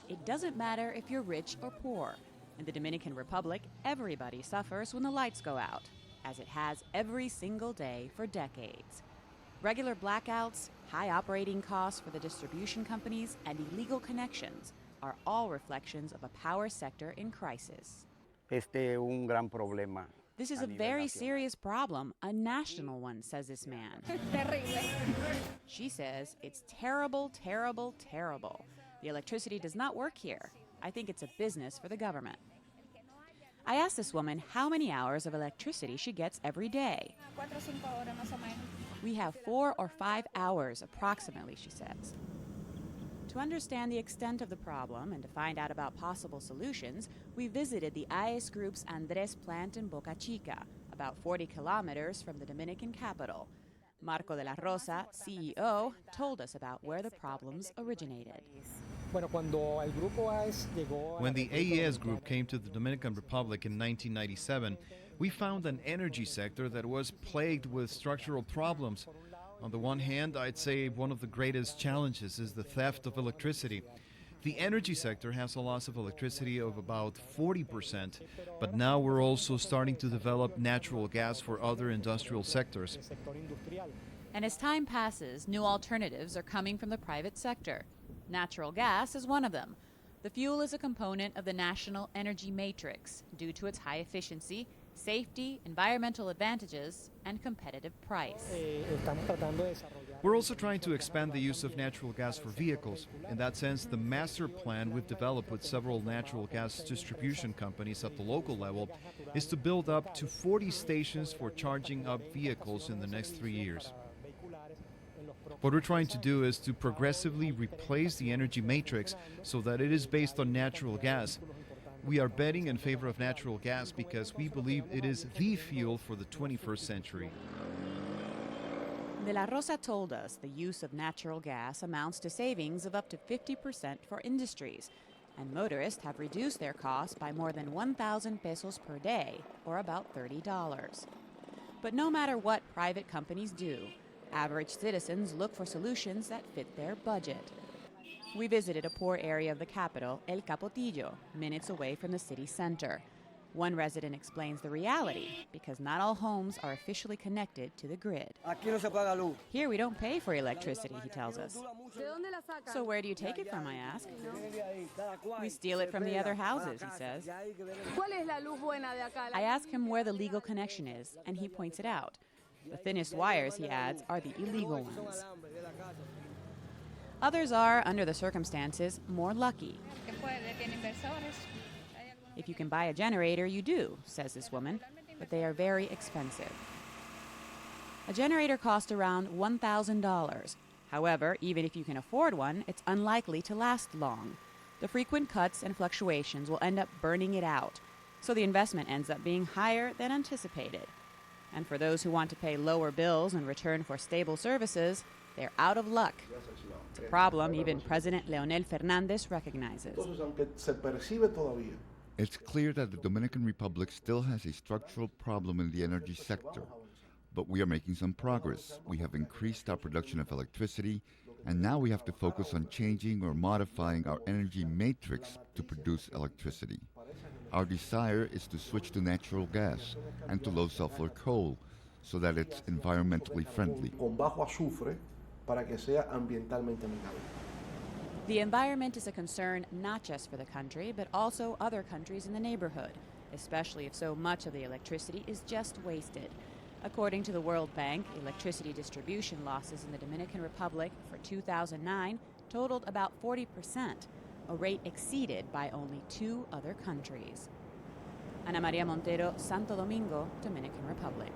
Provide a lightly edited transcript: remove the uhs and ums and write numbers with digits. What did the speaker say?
It doesn't matter if you're rich or poor. In the Dominican Republic, everybody suffers when the lights go out, as it has every single day for decades. Regular blackouts, high operating costs for the distribution companies, and illegal connections are all reflections of a power sector in crisis. Un gran problema. This is a very serious problem, a national one, says this man. She says it's terrible, terrible, terrible. The electricity does not work here. I think it's a business for the government. I asked this woman how many hours of electricity she gets every day. We have 4 or 5 hours approximately, she says. To understand the extent of the problem and to find out about possible solutions, we visited the AES Group's Andrés plant in Boca Chica, about 40 kilometers from the Dominican capital. Marco de la Rosa, CEO, told us about where the problems originated. When the AES Group came to the Dominican Republic in 1997, we found an energy sector that was plagued with structural problems. On the one hand, I'd say one of the greatest challenges is the theft of electricity. The energy sector has a loss of electricity of about 40%, but now we're also starting to develop natural gas for other industrial sectors. And as time passes, new alternatives are coming from the private sector. Natural gas is one of them. The fuel is a component of the national energy matrix due to its high efficiency, safety, environmental advantages, and competitive price. We're also trying to expand the use of natural gas for vehicles. In that sense, the master plan we've developed with several natural gas distribution companies at the local level is to build up to 40 stations for charging up vehicles in the next 3 years. What we're trying to do is to progressively replace the energy matrix so that it is based on natural gas. We are betting in favor of natural gas because we believe it is the fuel for the 21st century. De la Rosa told us the use of natural gas amounts to savings of up to 50% for industries, and motorists have reduced their costs by more than 1,000 pesos per day, or about $30. But no matter what private companies do, average citizens look for solutions that fit their budget. We visited a poor area of the capital, El Capotillo, minutes away from the city center. One resident explains the reality, because not all homes are officially connected to the grid. Here we don't pay for electricity, he tells us. So where do you take it from, I ask. We steal it from the other houses, he says. I ask him where the legal connection is, and he points it out. The thinnest wires, he adds, are the illegal ones. Others are, under the circumstances, more lucky. If you can buy a generator, you do, says this woman, but they are very expensive. A generator costs around $1,000. However, even if you can afford one, it's unlikely to last long. The frequent cuts and fluctuations will end up burning it out, so the investment ends up being higher than anticipated. And for those who want to pay lower bills in return for stable services, they're out of luck. It's a problem even President Leonel Fernández recognizes. It's clear that the Dominican Republic still has a structural problem in the energy sector, but we are making some progress. We have increased our production of electricity, and now we have to focus on changing or modifying our energy matrix to produce electricity. Our desire is to switch to natural gas and to low-sulfur coal so that it's environmentally friendly. The environment is a concern not just for the country, but also other countries in the neighborhood, especially if so much of the electricity is just wasted. According to the World Bank, electricity distribution losses in the Dominican Republic for 2009 totaled about 40%, a rate exceeded by only 2 other countries. Ana Maria Montero, Santo Domingo, Dominican Republic.